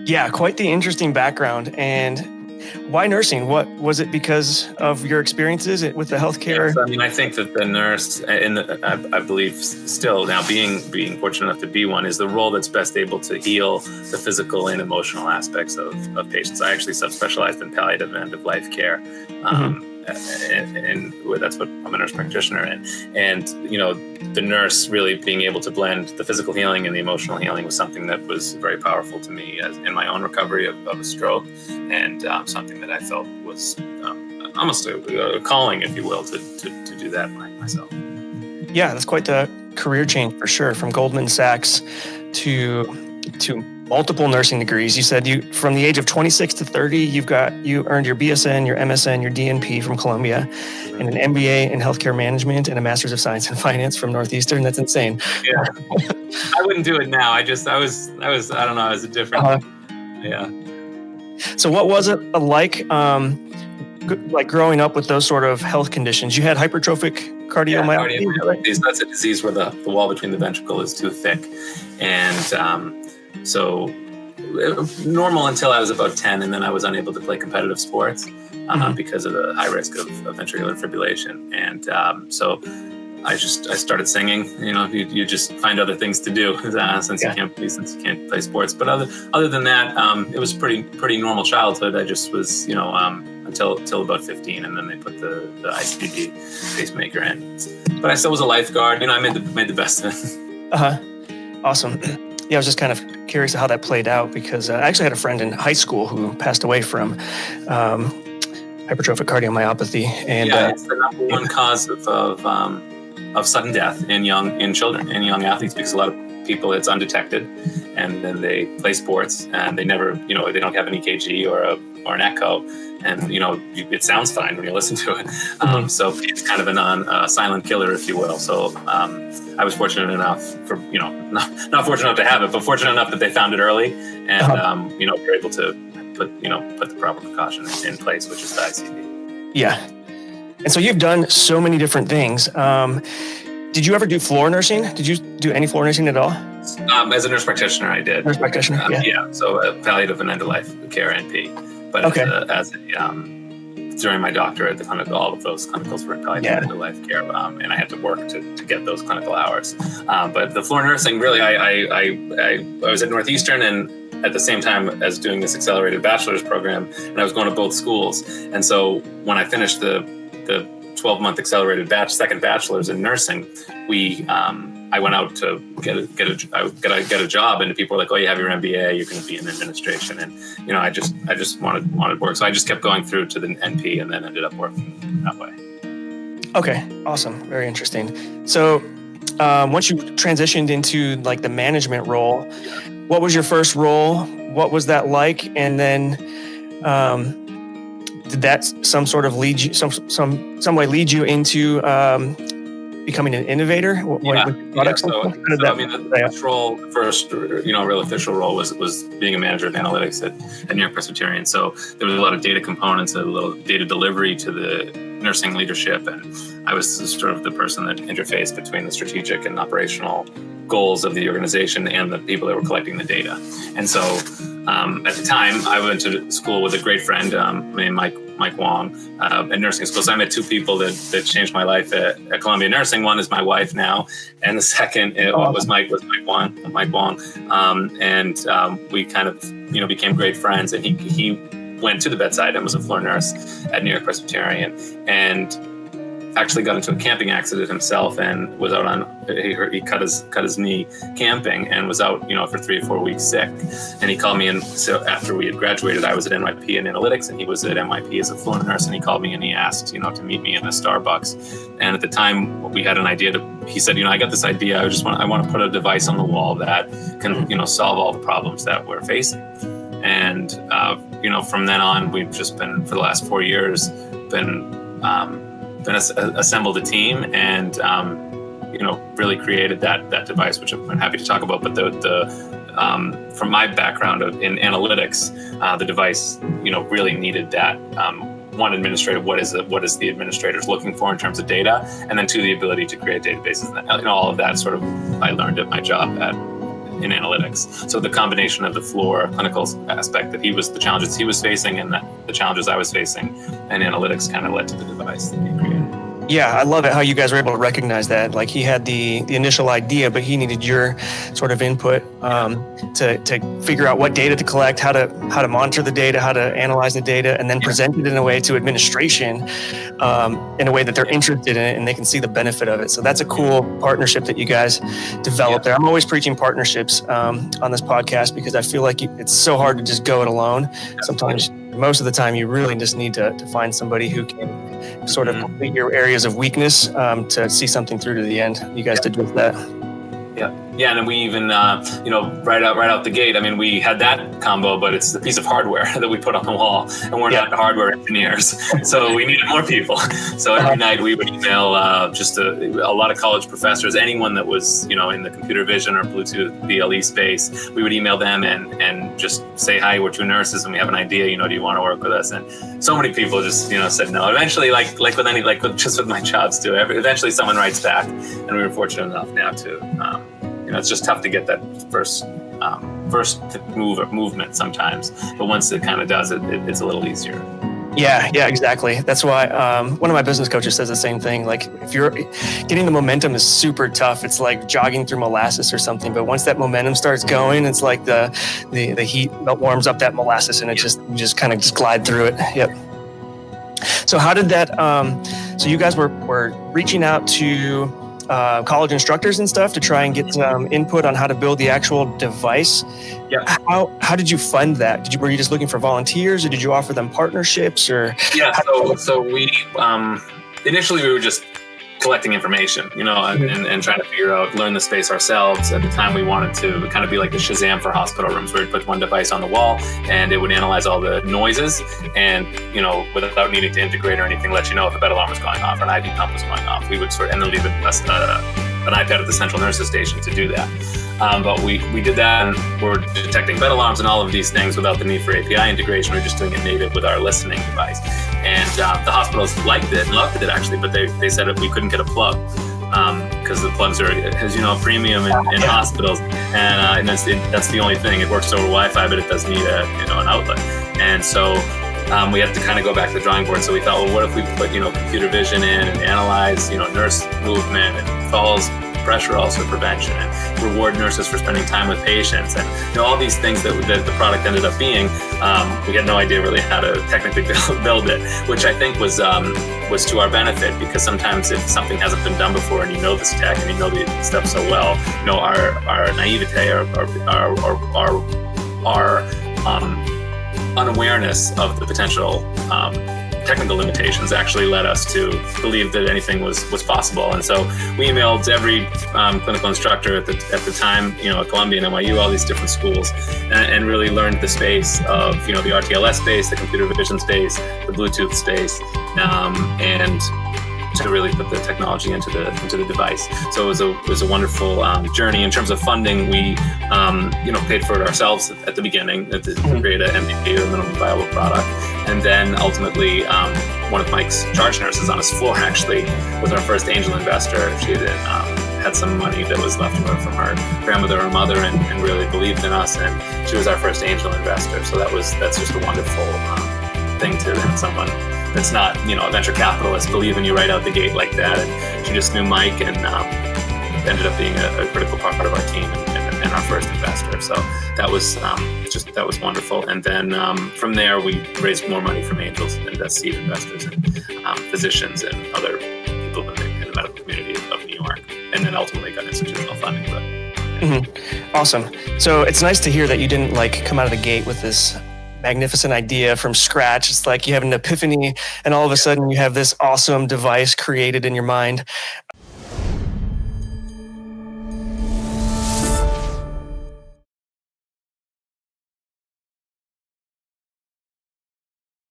Yeah, quite the interesting background. And why nursing? What was it, because of your experiences with the healthcare? Yes, I mean, I think that the nurse, I believe still now being fortunate enough to be one, is the role that's best able to heal the physical and emotional aspects of patients. I actually subspecialized in palliative and end-of-life care. And that's what I'm a nurse practitioner in. And, the nurse really being able to blend the physical healing and the emotional healing was something that was very powerful to me in my own recovery of a stroke, and something that I felt was almost a calling, if you will, to do that myself. Yeah, that's quite the career change for sure, from Goldman Sachs to multiple nursing degrees. You said from the age of 26 to 30, you earned your BSN, your MSN, your DNP from Columbia, and an MBA in healthcare management and a Master's of Science in Finance from Northeastern. That's insane. Yeah, I wouldn't do it now. I was I don't know. I was a different. Yeah. So what was it like growing up with those sort of health conditions? You had hypertrophic cardiomyopathy. Yeah, right? That's a disease where the wall between the ventricle is too thick, and so normal until I was about 10, and then I was unable to play competitive sports because of the high risk of ventricular fibrillation. And so I started singing. You just find other things to do since you can't play sports. But other than that, it was pretty normal childhood. I just was until about 15, and then they put the ICD pacemaker in. But I still was a lifeguard. I made the best of it. Awesome. Yeah, I was just kind of curious how that played out, because I actually had a friend in high school who passed away from hypertrophic cardiomyopathy. And it's the number one cause of sudden death in children and young athletes, because a lot of people, it's undetected, and then they play sports and they never, they don't have an EKG or an echo, and it sounds fine when you listen to it. So it's kind of a silent killer, if you will. So I was fortunate enough not fortunate enough to have it, but fortunate enough that they found it early, and were able to put the proper precaution in place, which is the ICD. Yeah. And so you've done so many different things. Did you ever do floor nursing? Did you do any floor nursing at all? As a nurse practitioner, I did. Nurse practitioner, yeah. So palliative and end-of-life care, NP. But during my doctorate, all of those clinicals were in palliative and end-of-life care, and I had to work to get those clinical hours. But the floor nursing, really, I was at Northeastern, and at the same time as doing this accelerated bachelor's program, and I was going to both schools. And so when I finished the 12-month accelerated second bachelor's in nursing, I went out to get a job, and people were like, "Oh, you have your MBA, you're going to be in administration." And I just wanted work, so I just kept going through to the NP, and then ended up working that way. Okay, awesome, very interesting. So once you transitioned into the management role, what was your first role? What was that like? And then did that some way lead you into becoming an innovator? The first real official role was being a manager of analytics at New York Presbyterian. So there was a lot of data components, a little data delivery to the nursing leadership, and I was sort of the person that interfaced between the strategic and operational goals of the organization and the people that were collecting the data. And so at the time, I went to school with a great friend named Mike Wong at nursing school. So I met two people that changed my life at Columbia Nursing. One is my wife now, and the second was Mike Wong. And we kind of became great friends. And he went to the bedside and was a floor nurse at New York Presbyterian, and actually got into a camping accident himself, and was out he cut his knee camping, and was out for 3 or 4 weeks sick. And he called me, and so after we had graduated, I was at NYP in analytics, and he was at NYP as a floor nurse. And he called me and he asked to meet me in a Starbucks. And at the time we had an idea he said, I got this idea, I want to put a device on the wall that can solve all the problems that we're facing. And from then on, we've just been, for the last 4 years, assembled a team, and really created that device, which I'm happy to talk about. But from my background in analytics, the device really needed that one, administrative, what is the administrators looking for in terms of data, and then two, the ability to create databases, and all of that sort of I learned at my job at in analytics. So the combination of the floor clinical aspect that the challenges he was facing and the challenges I was facing, and analytics kind of led to the device that he created. Yeah, I love it how you guys were able to recognize that. Like he had the initial idea, but he needed your sort of input to figure out what data to collect, how to monitor the data, how to analyze the data, and then present it in a way to administration in a way that they're interested in it and they can see the benefit of it. So that's a cool partnership that you guys developed there. I'm always preaching partnerships on this podcast because I feel like it's so hard to just go it alone. Sometimes, most of the time, you really just need to find somebody who can sort of complete your areas of weakness to see something through to the end. You guys did just that. Yeah, and then we even, right out the gate, I mean, we had that combo, but it's the piece of hardware that we put on the wall, and we're not hardware engineers, so we needed more people. So every night we would email just a lot of college professors, anyone that was, in the computer vision or Bluetooth BLE space, we would email them and just say, hi, we're two nurses and we have an idea, do you want to work with us? And so many people just, said no. Eventually, like with my jobs too, eventually someone writes back, and we were fortunate enough now to, it's just tough to get that first movement sometimes, but once it kind of does it, it's a little easier. Yeah, exactly. That's why one of my business coaches says the same thing. Like if you're getting the momentum is super tough. It's like jogging through molasses or something. But once that momentum starts going, it's like the heat warms up that molasses and it you just kind of glide through it. Yep. So how did that? So you guys were reaching out to college instructors and stuff to try and get some input on how to build the actual device. Yeah. How did you fund that? Were you just looking for volunteers, or did you offer them partnerships? Or so we initially we were just collecting information, and trying to learn the space ourselves. At the time, we wanted to kind of be like the Shazam for hospital rooms, where we put one device on the wall and it would analyze all the noises and, without needing to integrate or anything, let you know if a bed alarm was going off or an IV pump was going off. We would and then leave an iPad at the central nurses station to do that. But we did that, and we're detecting bed alarms and all of these things without the need for API integration. We're just doing it native with our listening device. And the hospitals liked it and loved it actually, but they said if we couldn't get a plug, because the plugs are, as you know, premium in hospitals, and that's the only thing. It works over Wi-Fi, but it does need an outlet. And so we had to kind of go back to the drawing board. So we thought, well, what if we put computer vision in and analyze nurse movement and falls, pressure ulcer prevention, and reward nurses for spending time with patients, and all these things that the product ended up being. We had no idea really how to technically build it, which I think was to our benefit, because sometimes if something hasn't been done before and this tech and the stuff so well, our naivete, our unawareness of the potential technical limitations actually led us to believe that anything was possible. And so we emailed every clinical instructor at the time, at Columbia and NYU, all these different schools, and really learned the space of, the RTLS space, the computer vision space, the Bluetooth space, and to really put the technology into the device. So it was a wonderful journey. In terms of funding, we paid for it ourselves at the beginning to create an MVP, or minimum viable product, and then ultimately one of Mike's charge nurses on his floor actually was our first angel investor. She had some money that was left to her from her grandmother or mother, and really believed in us, and she was our first angel investor. So that's just a wonderful thing to have someone that's not, a venture capitalist believe in you right out the gate like that. And she just knew Mike and ended up being a critical part of our team and our first investor. So that was wonderful. And then from there, we raised more money from angels and seed investors and physicians and other people in the medical community of New York. And then ultimately got institutional funding. Awesome. So it's nice to hear that you didn't come out of the gate with this magnificent idea from scratch. It's like you have an epiphany and all of a sudden you have this awesome device created in your mind.